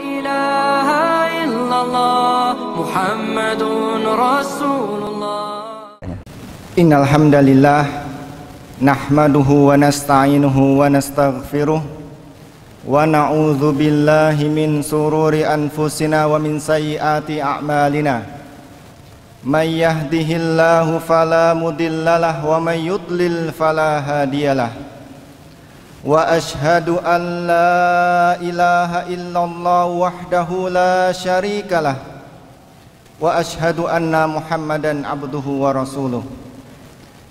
إله إلا الله محمد رسول الله. Innal hamdalillah nahmaduhu wa nasta'inuhu wa nastaghfiruh wa na'udzu billahi min sururi anfusina wa min sayyiati a'malina. May yahdihillahu fala mudhillalah wa may yudlil fala hadiyalah. Wa ashhadu an la ilaha illallah wahdahu la syarikalah wa ashhadu anna Muhammadan abduhu wa rasuluh.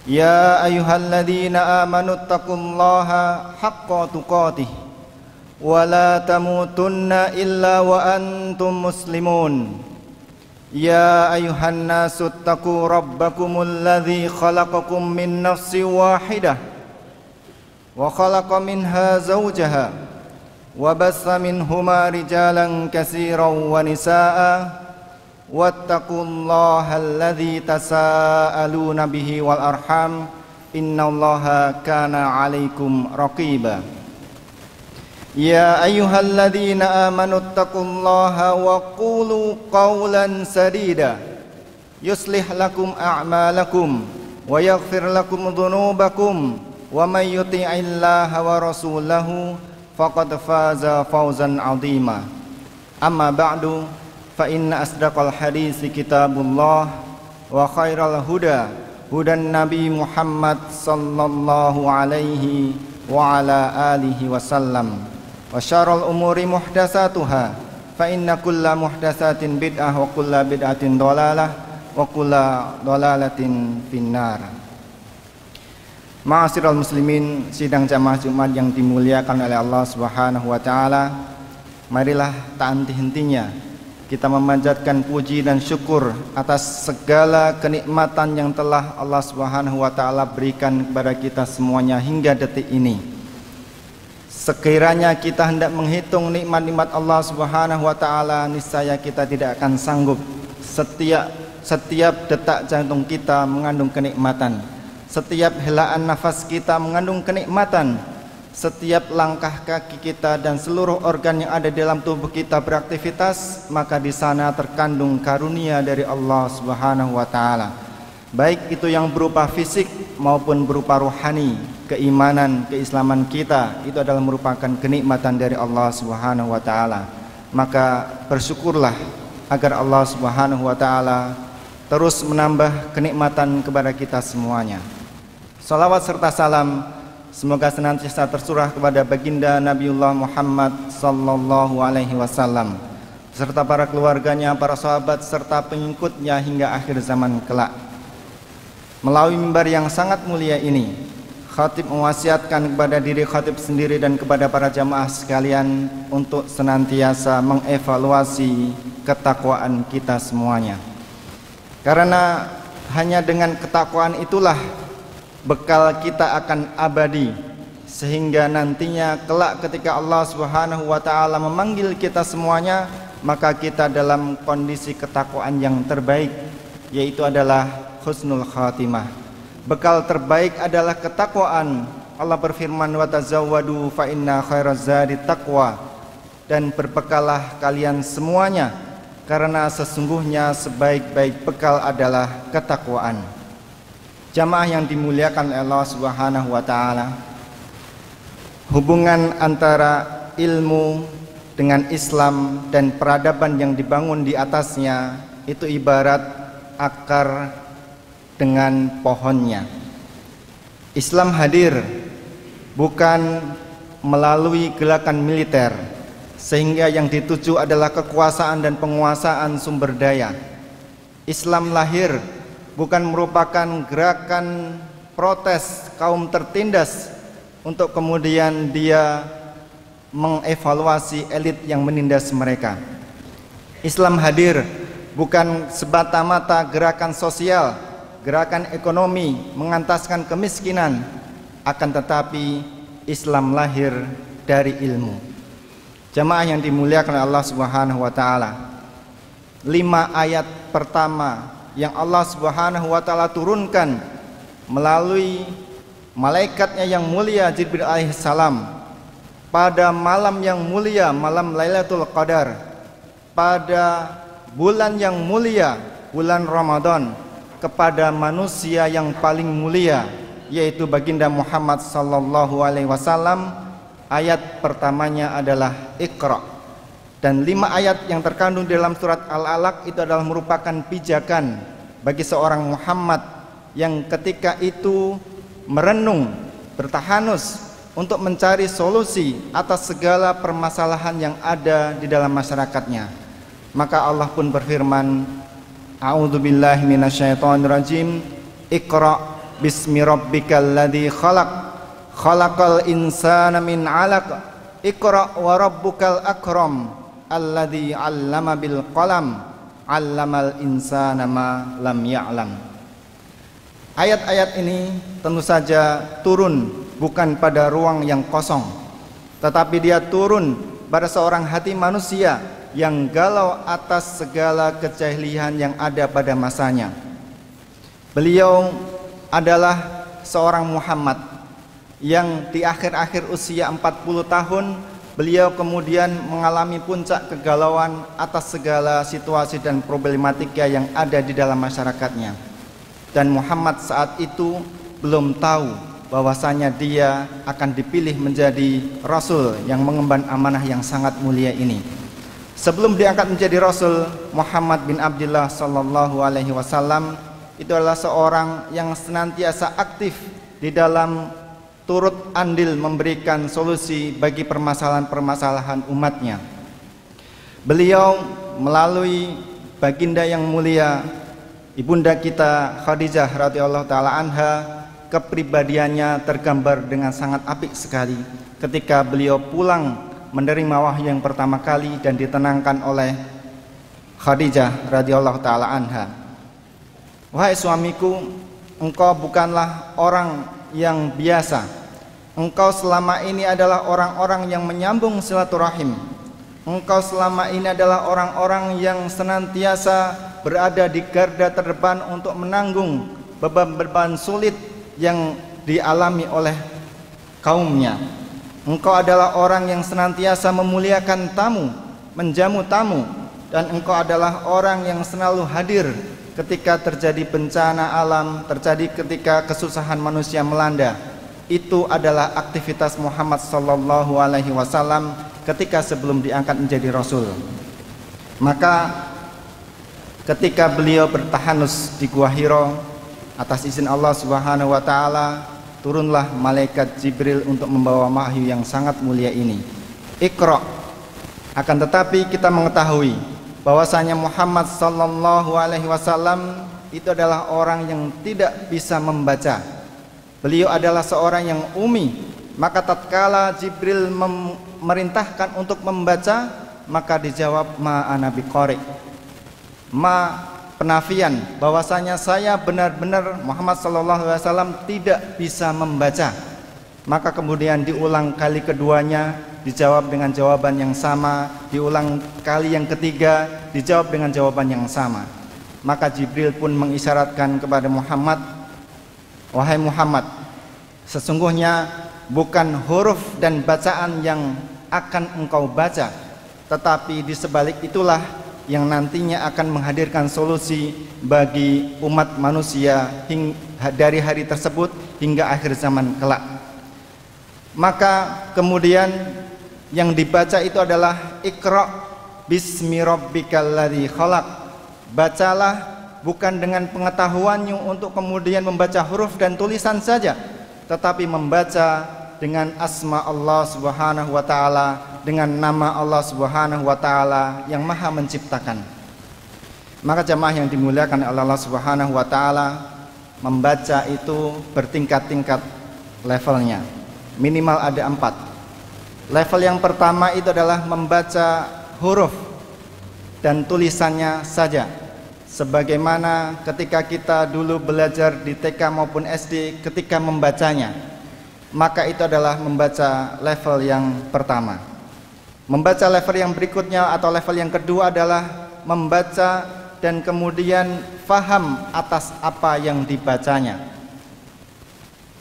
Ya ayyuhalladzina amanu taqullaha haqqa tuqatih wa la tamutunna illa wa antum muslimun. Ya ayyuhan nasu taqu rabbakumul ladzi khalaqakum min nafsin wahidah wa khalaqa minha zawjaha wa bassa minhuma rijalan katsiran wa nisaa'a wattaqullaha alladzi tasaaluna bihi wal arham innallaha kana 'alaikum raqiba. Ya ayyuhalladzina amanu taqullaha wa qulu qawlan sadida yuslih lakum a'malakum wa yaghfir lakum dhunubakum wa may yuti'illaha wa rasulahu faqad faza fawzan 'azima. Amma ba'du fa inna asdaqal hadisi kitabullah wa khairal huda hudan nabi Muhammad sallallahu alaihi wa ala alihi wasallam wa syarrul umuri muhdatsatuha fa inna kulla muhdatsatin bid'ah wa kulla bid'atin dhalalah wa kulla dhalalatin finnar. Ma'asyiral muslimin, sidang jamaah Jumat yang dimuliakan oleh Allah Subhanahu wa taala, marilah tak henti-hentinya kita memanjatkan puji dan syukur atas segala kenikmatan yang telah Allah Subhanahu wa taala berikan kepada kita semuanya hingga detik ini. Sekiranya kita hendak menghitung nikmat-nikmat Allah Subhanahu wa taala, niscaya kita tidak akan sanggup. Setiap detak jantung kita mengandung kenikmatan. Setiap helaan nafas kita mengandung kenikmatan. Setiap langkah kaki kita dan seluruh organ yang ada dalam tubuh kita beraktivitas, maka di sana terkandung karunia dari Allah Subhanahu wa taala. Baik itu yang berupa fisik maupun berupa rohani, keimanan, keislaman kita, itu adalah merupakan kenikmatan dari Allah Subhanahu wa taala. Maka bersyukurlah agar Allah Subhanahu wa taala terus menambah kenikmatan kepada kita semuanya. Salawat serta salam semoga senantiasa tercurah kepada baginda Nabiullah Muhammad sallallahu alaihi wasallam serta para keluarganya, para sahabat serta pengikutnya hingga akhir zaman kelak. Melalui mimbar yang sangat mulia ini, khatib mewasiatkan kepada diri khatib sendiri dan kepada para jamaah sekalian untuk senantiasa mengevaluasi ketakwaan kita semuanya. Karena hanya dengan ketakwaan itulah bekal kita akan abadi, sehingga nantinya kelak ketika Allah Subhanahu wa taala memanggil kita semuanya, maka kita dalam kondisi ketakwaan yang terbaik, yaitu adalah husnul khatimah. Bekal terbaik adalah ketakwaan. Allah berfirman, wa tazawwadu fa inna khairaz zadi taqwa, dan berbekallah kalian semuanya karena sesungguhnya sebaik-baik bekal adalah ketakwaan. Jamaah yang dimuliakan oleh Allah Subhanahu wa taala, hubungan antara ilmu dengan Islam dan peradaban yang dibangun di atasnya itu ibarat akar dengan pohonnya. Islam hadir bukan melalui gerakan militer, sehingga yang dituju adalah kekuasaan dan penguasaan sumber daya. Islam lahir bukan merupakan gerakan protes kaum tertindas untuk kemudian dia mengevaluasi elit yang menindas mereka. Islam hadir bukan semata-mata gerakan sosial, gerakan ekonomi mengantaskan kemiskinan, akan tetapi Islam lahir dari ilmu. Jamaah yang dimuliakan oleh Allah Subhanahu wa taala, 5 ayat pertama yang Allah Subhanahu wa taala turunkan melalui malaikatnya yang mulia Jibril alaihissalam pada malam yang mulia, malam Lailatul Qadar, pada bulan yang mulia, bulan Ramadan, kepada manusia yang paling mulia, yaitu baginda Muhammad sallallahu alaihi wasallam. Ayat pertamanya adalah Iqra. Dan 5 ayat yang terkandung dalam surat Al-Alaq itu adalah merupakan pijakan bagi seorang Muhammad yang ketika itu merenung, bertahanus untuk mencari solusi atas segala permasalahan yang ada di dalam masyarakatnya. Maka Allah pun berfirman, A'udzubillahi minasyaitonirrajim. Iqra bismi rabbikal ladzi khalaq, khalaqal insana min 'alaq. Iqra wa rabbukal akram, alladzi 'allama bil qalam, 'allamal insana ma lam ya'lam. Ayat-ayat ini tentu saja turun bukan pada ruang yang kosong, tetapi dia turun pada seorang hati manusia yang galau atas segala kejahilian yang ada pada masanya. Beliau adalah seorang Muhammad yang di akhir-akhir usia 40 tahun beliau kemudian mengalami puncak kegalauan atas segala situasi dan problematika yang ada di dalam masyarakatnya. Dan Muhammad saat itu belum tahu bahwasanya dia akan dipilih menjadi Rasul yang mengemban amanah yang sangat mulia ini. Sebelum diangkat menjadi Rasul, Muhammad bin Abdullah sallallahu alaihi wasallam itu adalah seorang yang senantiasa aktif di dalam turut andil memberikan solusi bagi permasalahan-permasalahan umatnya. Beliau melalui baginda yang mulia, ibunda kita Khadijah radhiyallahu taala anha, kepribadiannya tergambar dengan sangat apik sekali ketika beliau pulang menerima wahyu yang pertama kali dan ditenangkan oleh Khadijah radhiyallahu taala anha. Wahai suamiku, engkau bukanlah orang yang biasa. Engkau selama ini adalah orang-orang yang menyambung silaturahim. Engkau selama ini adalah orang-orang yang senantiasa berada di garda terdepan untuk menanggung beban-beban sulit yang dialami oleh kaumnya. Engkau adalah orang yang senantiasa memuliakan tamu, menjamu tamu, dan engkau adalah orang yang selalu hadir ketika terjadi bencana alam, terjadi ketika kesusahan manusia melanda. Itu adalah aktivitas Muhammad sallallahu alaihi wasallam ketika sebelum diangkat menjadi Rasul. Maka ketika beliau bertahanus di Gua Hira, atas izin Allah Subhanahu wa taala, turunlah malaikat Jibril untuk membawa wahyu yang sangat mulia ini. Iqra. Akan tetapi kita mengetahui bahwasanya Muhammad sallallahu alaihi wasallam itu adalah orang yang tidak bisa membaca. Beliau adalah seorang yang umi. Maka tatkala Jibril memerintahkan untuk membaca, maka dijawab ma ana biqari. Ma penafian bahwasanya saya benar-benar Muhammad sallallahu alaihi wasallam tidak bisa membaca. Maka kemudian diulang kali keduanya, dijawab dengan jawaban yang sama, diulang kali yang ketiga, dijawab dengan jawaban yang sama. Maka Jibril pun mengisyaratkan kepada Muhammad, wahai Muhammad, sesungguhnya bukan huruf dan bacaan yang akan engkau baca, tetapi di sebalik itulah yang nantinya akan menghadirkan solusi bagi umat manusia dari hari tersebut hingga akhir zaman kelak. Maka kemudian yang dibaca itu adalah Iqra bismi rabbikal ladzi khalaq. Bacalah bukan dengan pengetahuannya untuk kemudian membaca huruf dan tulisan saja, tetapi membaca dengan asma Allah Subhanahu wa taala, dengan nama Allah Subhanahu wa taala yang Maha menciptakan. Maka jamaah yang dimuliakan oleh Allah Subhanahu wa taala, membaca itu bertingkat-tingkat levelnya. Minimal ada 4. Level yang pertama itu adalah membaca huruf dan tulisannya saja. Sebagaimana ketika kita dulu belajar di TK maupun SD, ketika membacanya, maka itu adalah membaca level yang pertama. Membaca level yang berikutnya atau level yang kedua adalah membaca dan kemudian faham atas apa yang dibacanya.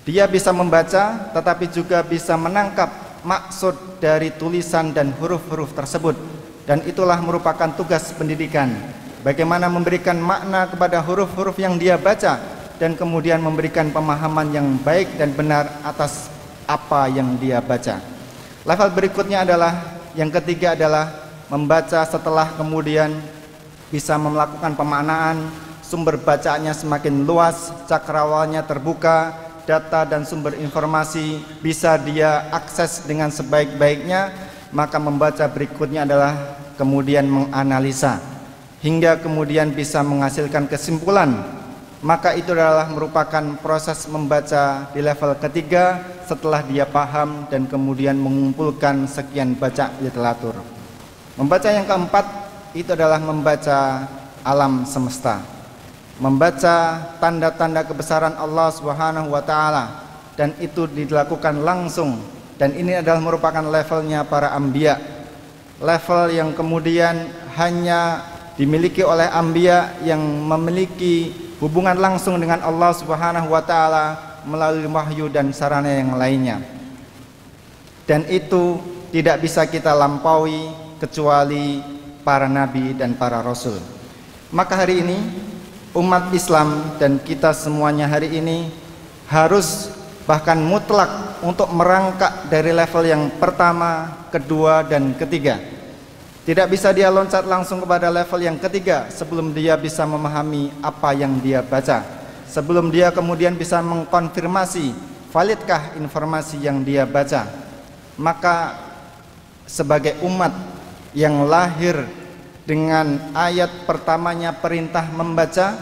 Dia bisa membaca tetapi juga bisa menangkap maksud dari tulisan dan huruf-huruf tersebut. Dan itulah merupakan tugas pendidikan, bagaimana memberikan makna kepada huruf-huruf yang dia baca dan kemudian memberikan pemahaman yang baik dan benar atas apa yang dia baca. Level berikutnya adalah, yang ketiga adalah membaca setelah kemudian bisa melakukan pemaknaan, sumber bacaannya semakin luas, cakrawalanya terbuka, data dan sumber informasi bisa dia akses dengan sebaik-baiknya, maka membaca berikutnya adalah kemudian menganalisa hingga kemudian bisa menghasilkan kesimpulan. Maka itu adalah merupakan proses membaca di level ketiga setelah dia paham dan kemudian mengumpulkan sekian baca literatur. Membaca yang keempat itu adalah membaca alam semesta, membaca tanda-tanda kebesaran Allah Subhanahu wa taala, dan itu dilakukan langsung, dan ini adalah merupakan levelnya para anbiya, level yang kemudian hanya dimiliki oleh anbiya yang memiliki hubungan langsung dengan Allah Subhanahu wa taala melalui wahyu dan sarana yang lainnya. Dan itu tidak bisa kita lampaui kecuali para nabi dan para rasul. Maka hari ini umat Islam dan kita semuanya hari ini harus bahkan mutlak untuk merangkak dari level yang pertama, kedua dan ketiga. Tidak bisa dia loncat langsung kepada level yang ketiga sebelum dia bisa memahami apa yang dia baca, sebelum dia kemudian bisa mengkonfirmasi validkah informasi yang dia baca. Maka sebagai umat yang lahir dengan ayat pertamanya perintah membaca,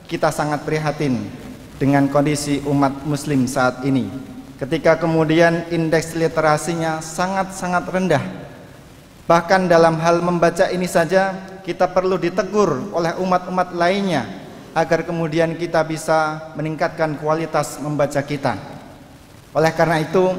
kita sangat prihatin dengan kondisi umat muslim saat ini, ketika kemudian indeks literasinya sangat-sangat rendah. Bahkan dalam hal membaca ini saja kita perlu ditegur oleh umat-umat lainnya agar kemudian kita bisa meningkatkan kualitas membaca kita. Oleh karena itu,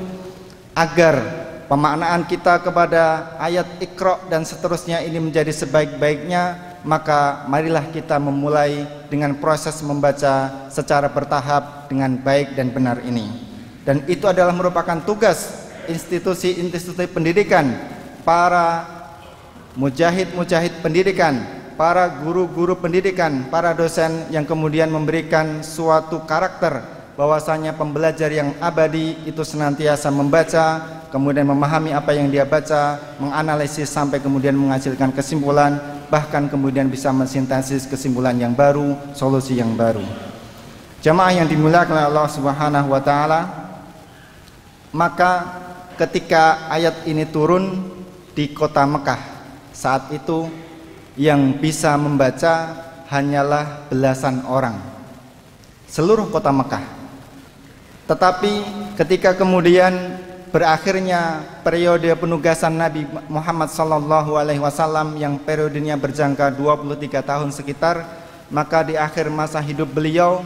agar pemaknaan kita kepada ayat Iqra dan seterusnya ini menjadi sebaik-baiknya, maka marilah kita memulai dengan proses membaca secara bertahap dengan baik dan benar ini. Dan itu adalah merupakan tugas institusi-institusi pendidikan, para mujahid-mujahid pendidikan, para guru-guru pendidikan, para dosen yang kemudian memberikan suatu karakter bahwasanya pembelajar yang abadi itu senantiasa membaca, kemudian memahami apa yang dia baca, menganalisis sampai kemudian menghasilkan kesimpulan, bahkan kemudian bisa mensintesis kesimpulan yang baru, solusi yang baru. Jamaah yang dimuliakan oleh Allah Subhanahu wa taala, maka ketika ayat ini turun di kota Mekah, saat itu yang bisa membaca hanyalah belasan orang seluruh kota Mekah. Tetapi ketika kemudian berakhirnya periode penugasan Nabi Muhammad SAW yang periodenya berjangka 23 tahun sekitar, maka di akhir masa hidup beliau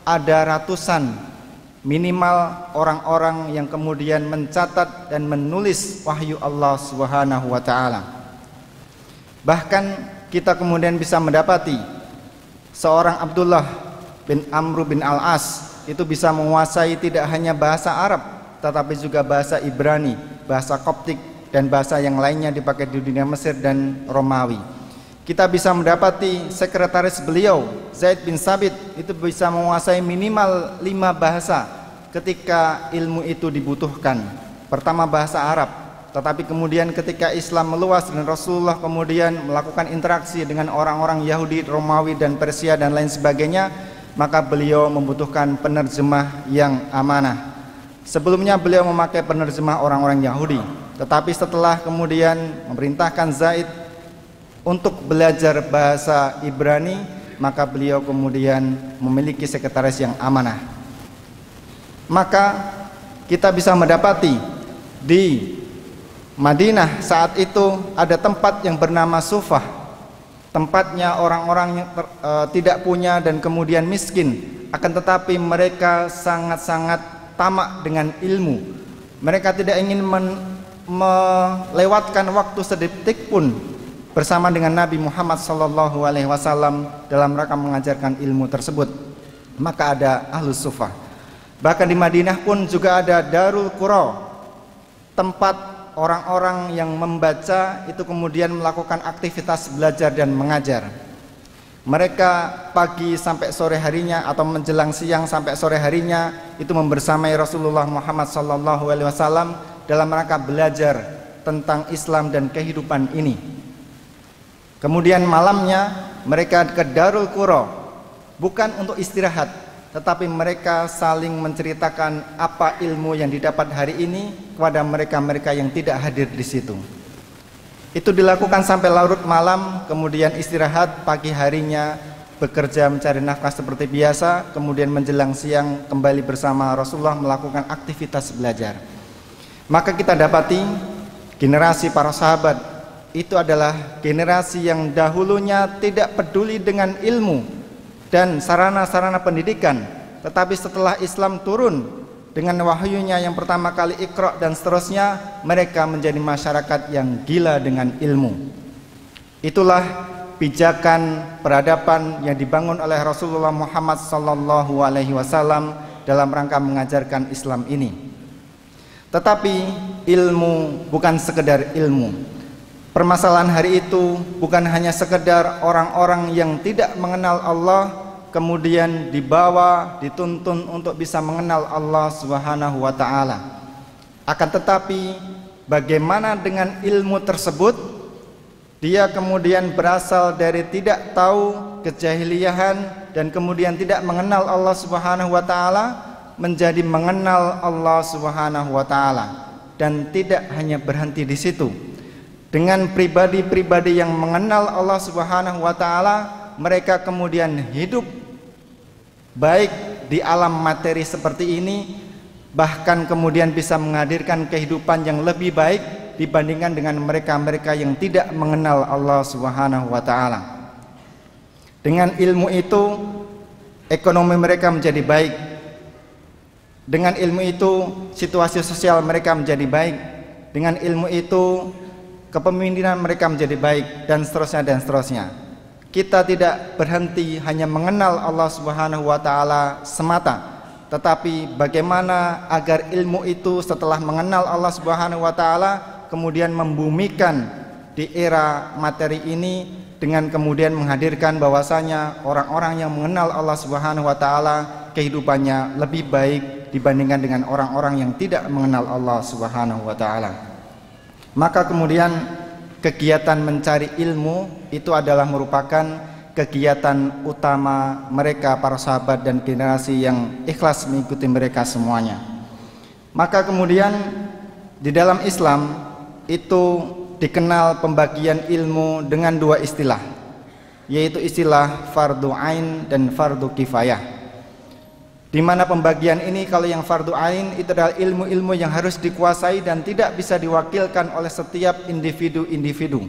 ada ratusan, minimal orang-orang yang kemudian mencatat dan menulis wahyu Allah Subhanahu wa taala. Bahkan kita kemudian bisa mendapati seorang Abdullah bin Amr bin Al-As itu bisa menguasai tidak hanya bahasa Arab tetapi juga bahasa Ibrani, bahasa Koptik dan bahasa yang lainnya dipakai di dunia Mesir dan Romawi. Kita bisa mendapati sekretaris beliau Zaid bin Sabit itu bisa menguasai minimal 5 bahasa ketika ilmu itu dibutuhkan. Pertama bahasa Arab, tetapi kemudian ketika Islam meluas dan Rasulullah kemudian melakukan interaksi dengan orang-orang Yahudi, Romawi dan Persia dan lain sebagainya, maka beliau membutuhkan penerjemah yang amanah. Sebelumnya beliau memakai penerjemah orang-orang Yahudi, tetapi setelah kemudian memerintahkan Zaid untuk belajar bahasa Ibrani, maka beliau kemudian memiliki sekretaris yang amanah. Maka kita bisa mendapati di Madinah saat itu ada tempat yang bernama Sufah, tempatnya orang-orang yang tidak punya dan kemudian miskin, akan tetapi mereka sangat-sangat tamak dengan ilmu. Mereka tidak ingin melewatkan waktu sedetik pun bersama dengan Nabi Muhammad SAW dalam rangka mengajarkan ilmu tersebut. Maka ada Ahlus Sufah. Bahkan di Madinah pun juga ada Darul Qura, tempat orang-orang yang membaca itu kemudian melakukan aktivitas belajar dan mengajar. Mereka pagi sampai sore harinya atau menjelang siang sampai sore harinya itu membersamai Rasulullah Muhammad SAW dalam rangka belajar tentang Islam dan kehidupan ini. Kemudian malamnya mereka ke Darul Qura, bukan untuk istirahat, tetapi mereka saling menceritakan apa ilmu yang didapat hari ini kepada mereka-mereka yang tidak hadir di situ. Itu dilakukan sampai larut malam, kemudian istirahat, pagi harinya bekerja mencari nafkah seperti biasa, kemudian menjelang siang kembali bersama Rasulullah melakukan aktivitas belajar. Maka kita dapati generasi para sahabat itu adalah generasi yang dahulunya tidak peduli dengan ilmu dan sarana-sarana pendidikan, tetapi setelah Islam turun dengan wahyunya yang pertama kali Iqra dan seterusnya, mereka menjadi masyarakat yang gila dengan ilmu. Itulah pijakan peradaban yang dibangun oleh Rasulullah Muhammad SAW dalam rangka mengajarkan Islam ini. Tetapi ilmu bukan sekedar ilmu. Permasalahan hari itu bukan hanya sekedar orang-orang yang tidak mengenal Allah kemudian dibawa, dituntun untuk bisa mengenal Allah Subhanahu wa taala. Akan tetapi bagaimana dengan ilmu tersebut? Dia kemudian berasal dari tidak tahu, kejahiliahan, dan kemudian tidak mengenal Allah Subhanahu wa taala menjadi mengenal Allah Subhanahu wa taala, dan tidak hanya berhenti di situ. Dengan pribadi-pribadi yang mengenal Allah Subhanahu wa taala, mereka kemudian hidup baik di alam materi seperti ini, bahkan kemudian bisa menghadirkan kehidupan yang lebih baik dibandingkan dengan mereka-mereka yang tidak mengenal Allah Subhanahu wa taala. Dengan ilmu itu ekonomi mereka menjadi baik. Dengan ilmu itu situasi sosial mereka menjadi baik. Dengan ilmu itu kepemimpinan mereka menjadi baik, dan seterusnya dan seterusnya. Kita tidak berhenti hanya mengenal Allah Subhanahu wa taala semata, tetapi bagaimana agar ilmu itu setelah mengenal Allah Subhanahu wa taala kemudian membumikan di era materi ini dengan kemudian menghadirkan bahwasanya orang-orang yang mengenal Allah Subhanahu wa taala kehidupannya lebih baik dibandingkan dengan orang-orang yang tidak mengenal Allah Subhanahu wa taala. Maka kemudian kegiatan mencari ilmu itu adalah merupakan kegiatan utama mereka para sahabat dan generasi yang ikhlas mengikuti mereka semuanya. Maka kemudian di dalam Islam itu dikenal pembagian ilmu dengan dua istilah, yaitu istilah fardu ain dan fardu kifayah. Di mana pembagian ini, kalau yang fardu ain itu adalah ilmu-ilmu yang harus dikuasai dan tidak bisa diwakilkan oleh setiap individu-individu.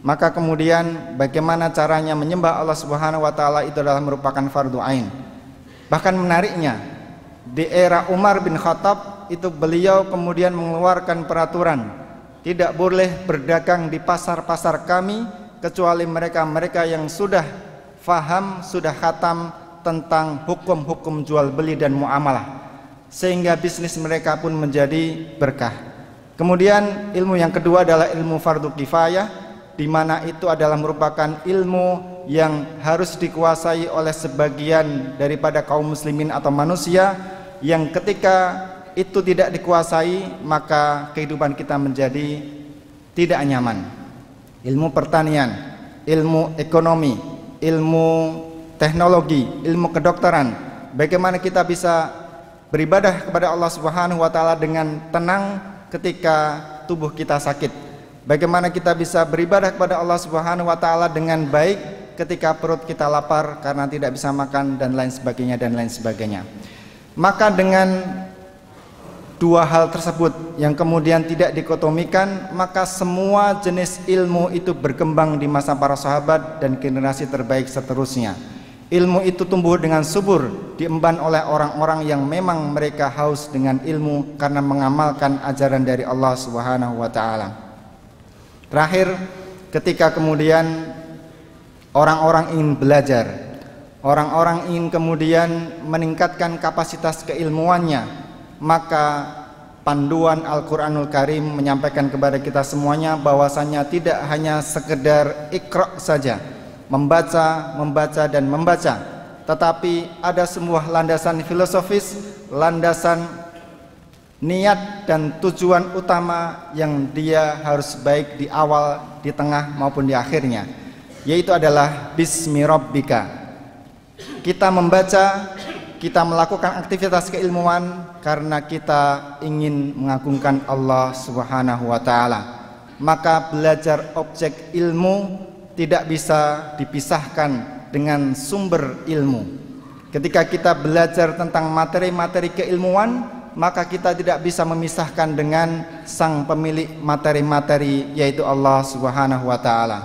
Maka kemudian bagaimana caranya menyembah Allah Subhanahu wa taala itu adalah merupakan fardu ain. Bahkan menariknya, di era Umar bin Khattab itu beliau kemudian mengeluarkan peraturan tidak boleh berdagang di pasar-pasar kami kecuali mereka-mereka yang sudah faham, sudah khatam tentang hukum-hukum jual beli dan muamalah, sehingga bisnis mereka pun menjadi berkah. Kemudian ilmu yang kedua adalah ilmu fardu kifayah, di mana itu adalah merupakan ilmu yang harus dikuasai oleh sebagian daripada kaum muslimin atau manusia, yang ketika itu tidak dikuasai maka kehidupan kita menjadi tidak nyaman. Ilmu pertanian, ilmu ekonomi, ilmu teknologi, ilmu kedokteran, bagaimana kita bisa beribadah kepada Allah Subhanahu wa taala dengan tenang ketika tubuh kita sakit. Bagaimana kita bisa beribadah kepada Allah Subhanahu wa taala dengan baik ketika perut kita lapar karena tidak bisa makan dan lain sebagainya dan lain sebagainya. Maka dengan dua hal tersebut yang kemudian tidak dikotomikan, maka semua jenis ilmu itu berkembang di masa para sahabat dan generasi terbaik seterusnya. Ilmu itu tumbuh dengan subur, diemban oleh orang-orang yang memang mereka haus dengan ilmu karena mengamalkan ajaran dari Allah Subhanahu wa taala. Terakhir, ketika kemudian orang-orang ingin belajar, orang-orang ingin kemudian meningkatkan kapasitas keilmuannya, maka panduan Al-Quranul Karim menyampaikan kepada kita semuanya bahwasanya tidak hanya sekedar iqra saja, membaca dan membaca, tetapi ada sebuah landasan filosofis, landasan niat dan tujuan utama yang dia harus baik di awal, di tengah maupun di akhirnya, yaitu adalah bismi rabbika. Kita membaca, kita melakukan aktivitas keilmuan karena kita ingin mengagungkan Allah Subhanahu wa taala. Maka belajar objek ilmu tidak bisa dipisahkan dengan sumber ilmu. Ketika kita belajar tentang materi-materi keilmuan, maka kita tidak bisa memisahkan dengan sang pemilik materi-materi, yaitu Allah Subhanahu wa taala.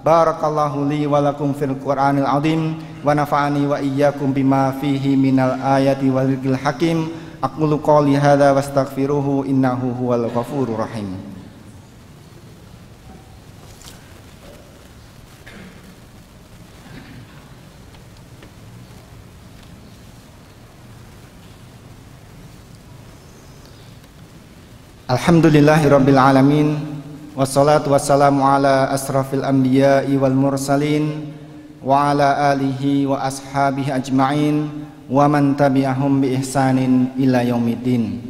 Barakallahu li wa lakum fil Qur'anil azim wa nafa'ani wa iyyakum bima fihi minal ayati wal zikril hakim. Aqulu qouli hadza wastaghfiruhu innahu huwal ghafurur rahim. Alhamdulillahirabbil alamin. Wassalatu wassalamu ala asrafil anbiya'i wal mursalin wa ala alihi wa ashabihi ajma'in wa man tabi'ahum bi ihsanin ila yaumiddin.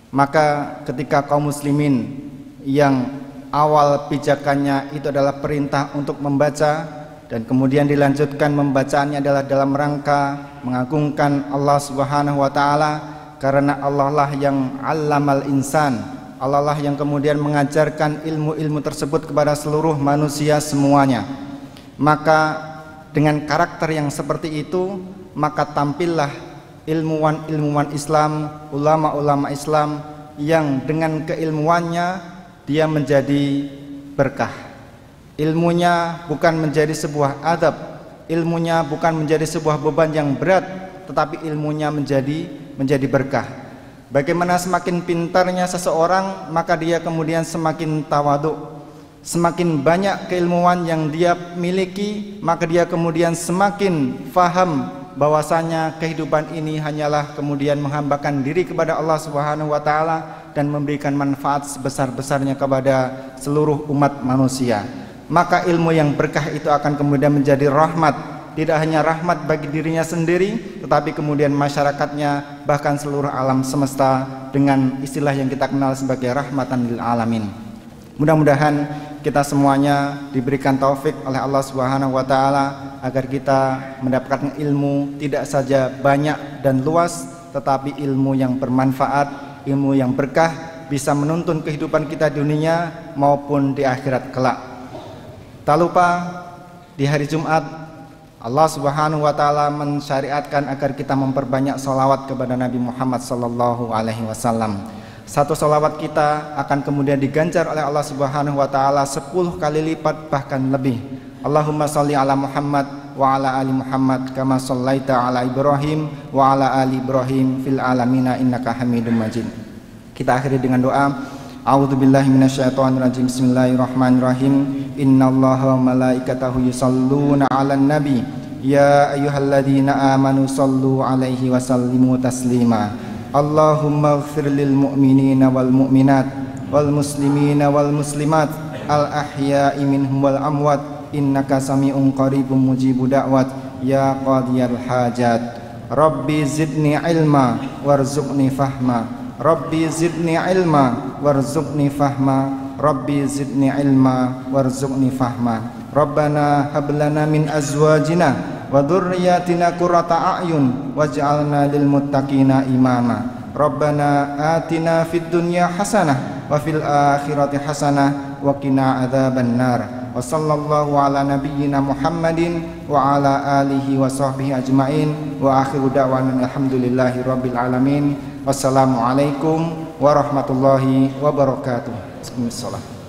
Maka ketika kaum muslimin yang awal pijakannya itu adalah perintah untuk membaca, dan kemudian dilanjutkan membacaannya adalah dalam rangka mengagungkan Allah Subhanahu wa taala, karena Allah lah yang 'allamal insan, Allah lah yang kemudian mengajarkan ilmu-ilmu tersebut kepada seluruh manusia semuanya. Maka dengan karakter yang seperti itu, maka tampillah ilmuwan-ilmuwan Islam, ulama-ulama Islam yang dengan keilmuannya dia menjadi berkah. Ilmunya bukan menjadi sebuah adab, ilmunya bukan menjadi sebuah beban yang berat, tetapi ilmunya menjadi berkah. Bagaimana semakin pintarnya seseorang, maka dia kemudian semakin tawadhu. Semakin banyak keilmuan yang dia miliki, maka dia kemudian semakin faham bahwasanya kehidupan ini hanyalah kemudian menghambakan diri kepada Allah Subhanahu wa taala dan memberikan manfaat sebesar-besarnya kepada seluruh umat manusia. Maka ilmu yang berkah itu akan kemudian menjadi rahmat. Tidak hanya rahmat bagi dirinya sendiri, tetapi kemudian masyarakatnya, bahkan seluruh alam semesta, dengan istilah yang kita kenal sebagai rahmatan lil alamin. Mudah-mudahan kita semuanya diberikan taufik oleh Allah Subhanahu wa taala agar kita mendapatkan ilmu tidak saja banyak dan luas, tetapi ilmu yang bermanfaat, ilmu yang berkah, bisa menuntun kehidupan kita di dunia maupun di akhirat kelak. Tak lupa di hari Jumat Allah Subhanahu wa taala mensyariatkan agar kita memperbanyak sholawat kepada Nabi Muhammad sallallahu alaihi wasallam. Satu sholawat kita akan kemudian diganjar oleh Allah Subhanahu wa taala 10 kali lipat bahkan lebih. Allahumma sholli ala Muhammad wa ala ali Muhammad kama shallaita ala Ibrahim wa ala ali Ibrahim fil alamina innaka Hamidum Majid. Kita akhiri dengan doa. A'udzubillahi minasyaitonirrajim. Bismillahirrahmanirrahim. Innallaha wa malaikatahu yusholluna 'alan nabi ya ayyuhalladzina amanu shollu 'alaihi wa sallimu taslima. Allahumma ighfir lil mu'minina wal mu'minat wal muslimina wal muslimat al ahya'i minhum wal amwat innaka sami'un qaribun mujibud da'wat ya qadiyal hajat. Rabbi zidni ilma warzuqni fahma. Rabbi zidni ilma warzuqni fahma. Rabbi zidni ilma warzuqni fahma. Rabbana hablana min azwajina wa dhurriyyatina qurrata a'yun waj'alna lil muttaqina imama. Rabbana atina fid dunya hasanah wa fil akhirati hasanah wa qina adzabannar. Wa sallallahu ala nabiyyina Muhammadin wa ala alihi wa sahbihi ajmain wa akhiru da'wana alhamdulillahi rabbil alamin. Wassalamualaikum warahmatullahi wabarakatuh. Bismillah.